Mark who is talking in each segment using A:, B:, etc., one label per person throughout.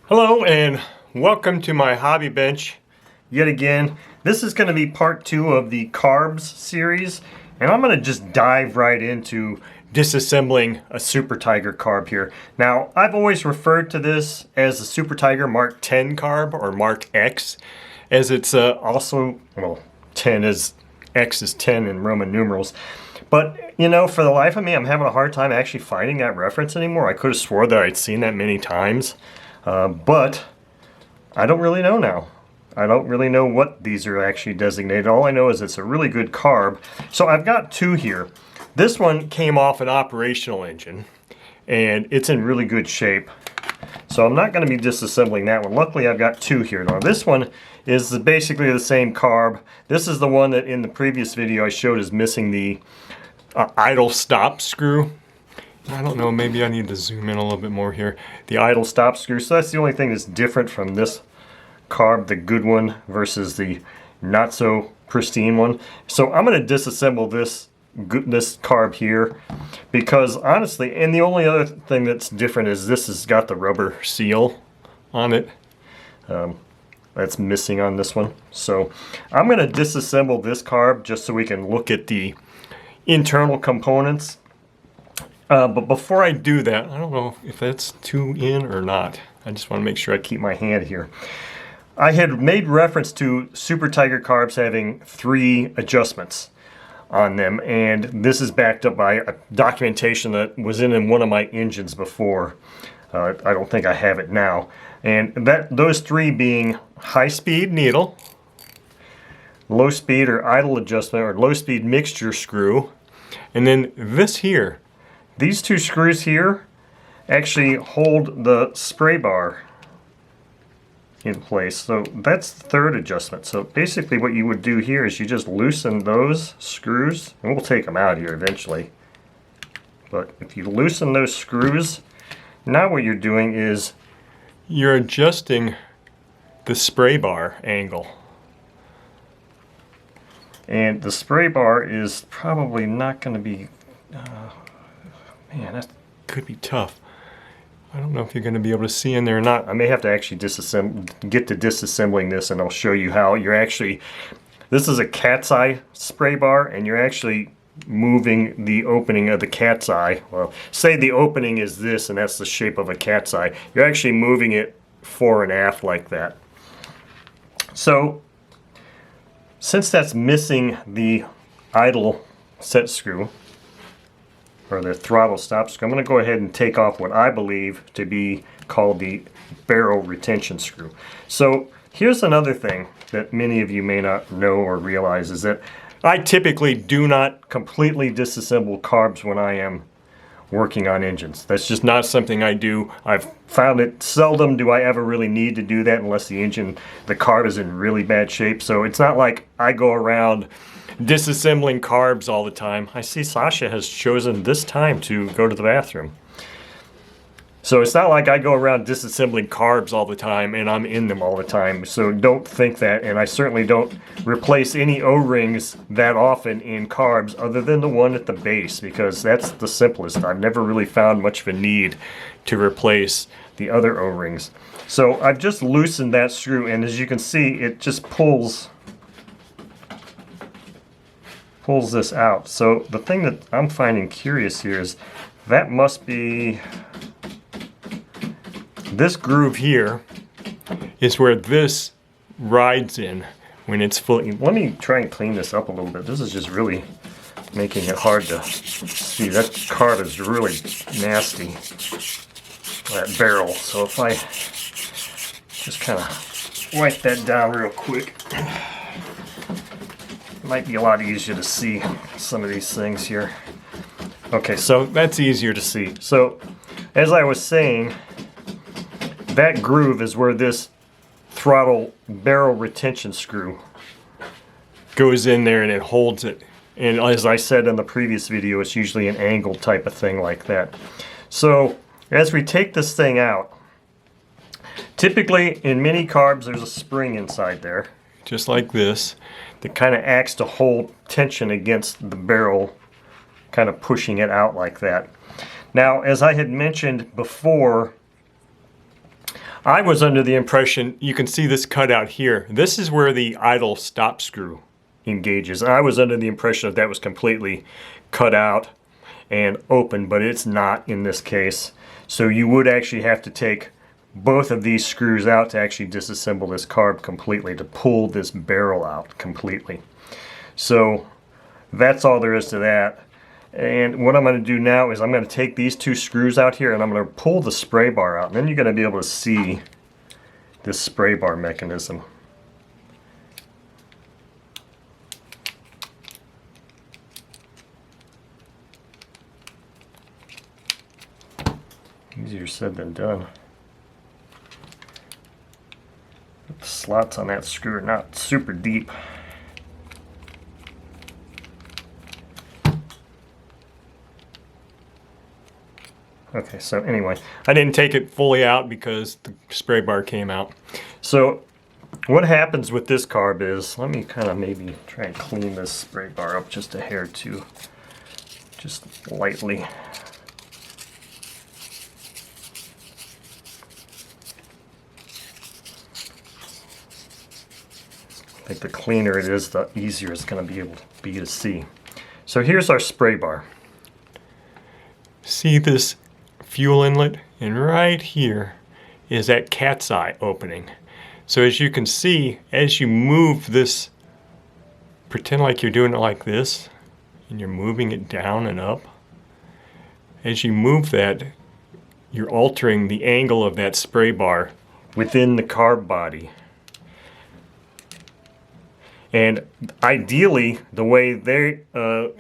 A: Hello and welcome to my hobby bench yet again. This is going to be part 2 of the Carbs series, and I'm going to just dive right into disassembling a Super Tigre carb here. Now, I've always referred to this as the Super Tigre Mark 10 carb or Mark X, as it's also, well, 10 is, X is 10 in Roman numerals. But, you know, for the life of me, I'm having a hard time actually finding that reference anymore. I could have swore that I'd seen that many times. But I don't really know now. I don't really know what these are actually designated. All I know is it's a really good carb. So I've got two here. This one came off an operational engine and it's in really good shape. So I'm not going to be disassembling that one. Luckily I've got two here. Now this one is basically the same carb. This is the one that in the previous video I showed is missing the idle stop screw. I don't know, maybe I need to zoom in a little bit more here. The idle stop screw, so that's the only thing that's different from this carb, the good one, versus the not so pristine one. So I'm going to disassemble this carb here because honestly, and the only other thing that's different is this has got the rubber seal on it. That's missing on this one. So I'm going to disassemble this carb just so we can look at the internal components. But before I do that, I don't know if that's too in or not. I just want to make sure I keep my hand here. I had made reference to Super Tigre carbs having 3 adjustments on them, and this is backed up by a documentation that was in one of my engines before. I don't think I have it now. And those 3 being high speed needle, low speed or idle adjustment or low speed mixture screw, and then this here. These 2 screws here actually hold the spray bar in place. So that's the 3rd adjustment. So basically what you would do here is you just loosen those screws, and we'll take them out here eventually. But if you loosen those screws, now what you're doing is you're adjusting the spray bar angle. And the spray bar is probably not going to be... man, that could be tough. I don't know if you're going to be able to see in there or not. I may have to actually get to disassembling this, and I'll show you how you're actually... This is a cat's eye spray bar, and you're actually moving the opening of the cat's eye. Well, say the opening is this, and that's the shape of a cat's eye. You're actually moving it fore and aft like that. So, since that's missing the idle set screw, or the throttle stop screw, I'm going to go ahead and take off what I believe to be called the barrel retention screw. So here's another thing that many of you may not know or realize is that I typically do not completely disassemble carbs when I am working on engines. That's just not something I do. I've found it seldom do I ever really need to do that unless the carb is in really bad shape. So it's not like I go around disassembling carbs all the time. I see Sasha has chosen this time to go to the bathroom. So it's not like I go around disassembling carbs all the time and I'm in them all the time. So don't think that, and I certainly don't replace any O-rings that often in carbs other than the one at the base, because that's the simplest. I've never really found much of a need to replace the other O-rings. So I've just loosened that screw, and as you can see, it just pulls this out. So the thing that I'm finding curious here is that must be this groove here is where this rides in when it's fully. Let me try and clean this up a little bit. This is just really making it hard to see. That carb is really nasty, that barrel. So if I just kind of wipe that down real quick, might be a lot easier to see some of these things here. Okay, so that's easier to see. So, as I was saying, that groove is where this throttle barrel retention screw goes in there and it holds it. And as I said in the previous video, it's usually an angled type of thing like that. So, as we take this thing out, typically in many carbs there's a spring inside there, just like this, that kind of acts to hold tension against the barrel, kind of pushing it out like that. Now, as I had mentioned before, I was under the impression, you can see this cutout here. This is where the idle stop screw engages. I was under the impression that was completely cut out and open, but it's not in this case. So you would actually have to take both of these screws out to actually disassemble this carb completely, to pull this barrel out completely. So that's all there is to that. And what I'm going to do now is I'm going to take these two screws out here and I'm going to pull the spray bar out. And then you're going to be able to see this spray bar mechanism. Easier said than done. The slots on that screw are not super deep. Okay, so anyway, I didn't take it fully out because the spray bar came out. So what happens with this carb is, let me kind of maybe try and clean this spray bar up just a hair too, just lightly. I think the cleaner it is, the easier it's going to be able to be to see. So here's our spray bar. See this fuel inlet? And right here is that cat's eye opening. So as you can see, as you move this, pretend like you're doing it like this, and you're moving it down and up. As you move that, you're altering the angle of that spray bar within the carb body. And ideally, the way they,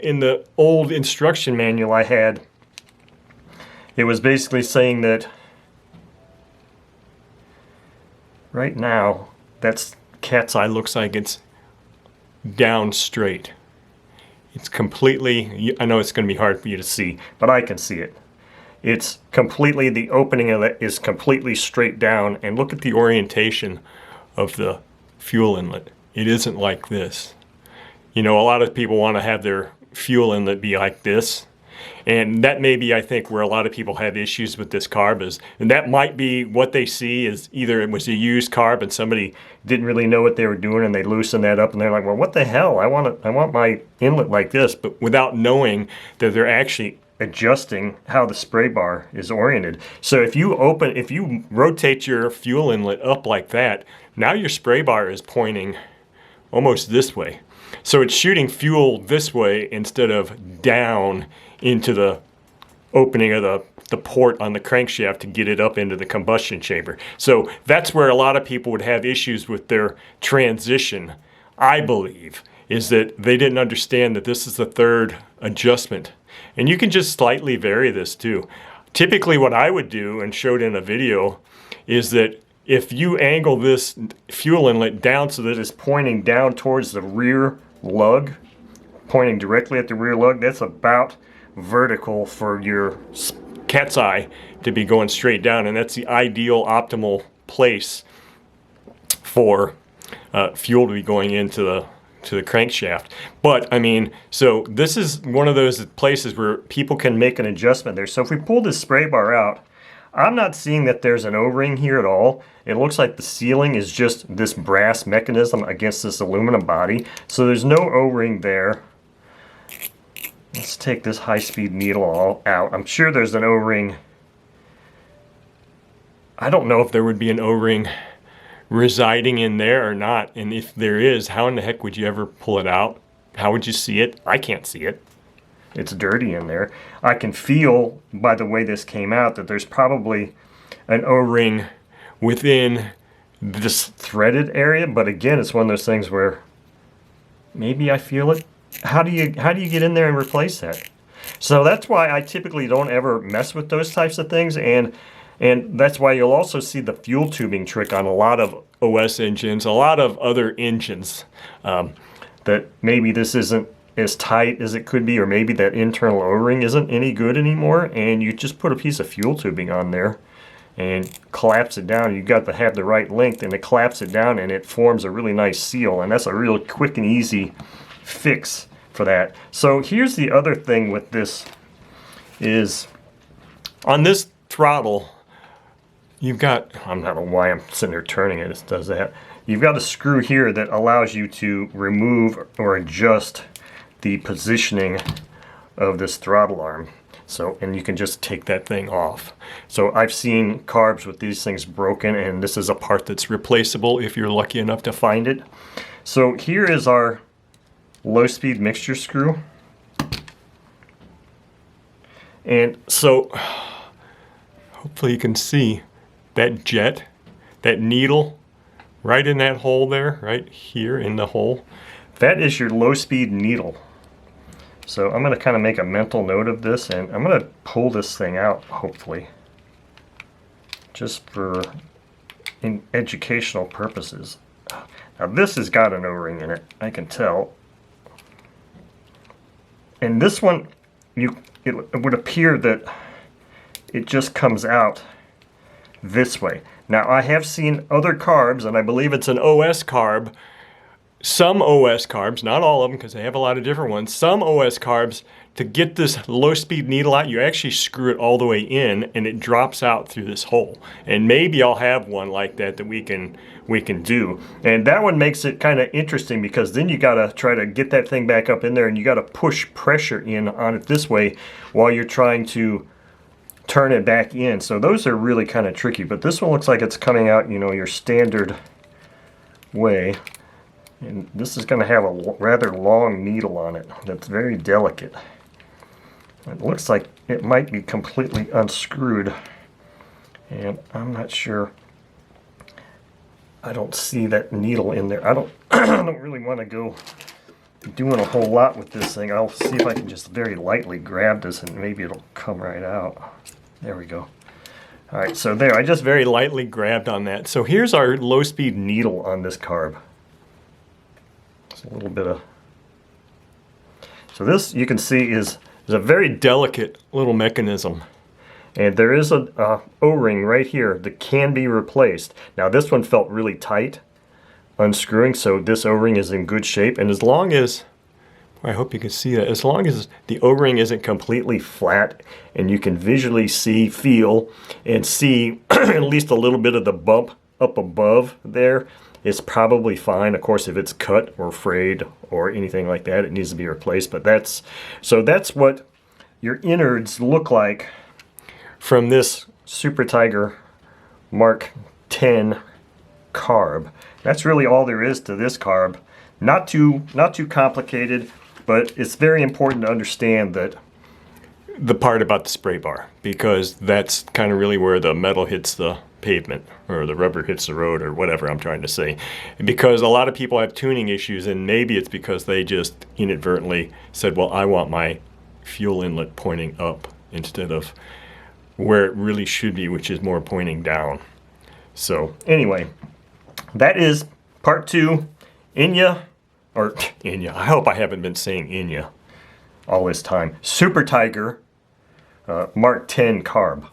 A: in the old instruction manual I had, it was basically saying that right now, that cat's eye looks like it's down straight. It's completely, I know it's going to be hard for you to see, but I can see it. It's completely, the opening of it is completely straight down, and look at the orientation of the fuel inlet. It isn't like this. You know, a lot of people want to have their fuel inlet be like this. And that may be, I think, where a lot of people have issues with this carb is, and that might be what they see is either it was a used carb and somebody didn't really know what they were doing and they loosened that up and they're like, well, what the hell? I want my inlet like this, but without knowing that they're actually adjusting how the spray bar is oriented. So if you rotate your fuel inlet up like that, now your spray bar is pointing almost this way. So it's shooting fuel this way instead of down into the opening of the port on the crankshaft to get it up into the combustion chamber. So that's where a lot of people would have issues with their transition, I believe, is that they didn't understand that this is the third adjustment. And you can just slightly vary this too. Typically what I would do, and showed in a video, is that if you angle this fuel inlet down so that it's pointing down towards the rear lug, pointing directly at the rear lug, that's about vertical for your cat's eye to be going straight down, and that's the ideal optimal place for fuel to be going into the crankshaft. But I mean, so this is one of those places where people can make an adjustment there. So if we pull this spray bar out, I'm not seeing that there's an O-ring here at all. It looks like the sealing is just this brass mechanism against this aluminum body. So there's no O-ring there. Let's take this high-speed needle all out. I'm sure there's an O-ring. I don't know if there would be an O-ring residing in there or not. And if there is, how in the heck would you ever pull it out? How would you see it? I can't see it. It's dirty in there. I can feel by the way this came out that there's probably an O-ring within this threaded area, but again, it's one of those things where maybe I feel it. How do you get in there and replace that? So that's why I typically don't ever mess with those types of things, and that's why you'll also see the fuel tubing trick on a lot of OS engines, a lot of other engines, that maybe this isn't as tight as it could be, or maybe that internal O-ring isn't any good anymore, and you just put a piece of fuel tubing on there and collapse it down. You've got to have the right length, and it collapse it down and it forms a really nice seal, and that's a real quick and easy fix for that. So here's the other thing with this is on this throttle, you've got, I don't know why I'm sitting there turning it, it does that. You've got a screw here that allows you to remove or adjust the positioning of this throttle arm. So, and you can just take that thing off. So I've seen carbs with these things broken, and this is a part that's replaceable if you're lucky enough to find it. So here is our low-speed mixture screw. And so hopefully you can see that jet, that needle right in that hole there, right here in the hole. That is your low-speed needle. So I'm going to kind of make a mental note of this, and I'm going to pull this thing out, hopefully, just for educational purposes. Now this has got an O-ring in it, I can tell. And this one, it would appear that it just comes out this way. Now I have seen other carbs, and I believe it's an OS carb. Some OS carbs, not all of them because they have a lot of different ones, some OS carbs, to get this low-speed needle out, you actually screw it all the way in and it drops out through this hole. And maybe I'll have one like that that we can do. And that one makes it kind of interesting because then you got to try to get that thing back up in there, and you got to push pressure in on it this way while you're trying to turn it back in. So those are really kind of tricky, but this one looks like it's coming out, you know, your standard way. And this is going to have a rather long needle on it that's very delicate. It looks like it might be completely unscrewed, and I'm not sure. I don't see that needle in there. I don't really want to go doing a whole lot with this thing. I'll see if I can just very lightly grab this and maybe it'll come right out. There we go. All right, so there, I just very lightly grabbed on that. So here's our low-speed needle on this carb. A little bit of, so this you can see is a very delicate little mechanism, and there is a O-ring right here that can be replaced. Now this one felt really tight unscrewing, so this O-ring is in good shape, and as long as, I hope you can see that, as long as the O-ring isn't completely flat and you can visually see, feel, and see at least a little bit of the bump up above there, it's probably fine. Of course, if it's cut or frayed or anything like that, it needs to be replaced. But that's what your innards look like from this Super Tigre Mark 10 carb. That's really all there is to this carb. Not too complicated, but it's very important to understand that the part about the spray bar, because that's kind of really where the metal hits the pavement, or the rubber hits the road, or whatever I'm trying to say. Because a lot of people have tuning issues, and maybe it's because they just inadvertently said, well, I want my fuel inlet pointing up instead of where it really should be, which is more pointing down. So anyway, that is part 2. Inya, I hope I haven't been saying Inya all this time. Super Tigre Mark 10 carb.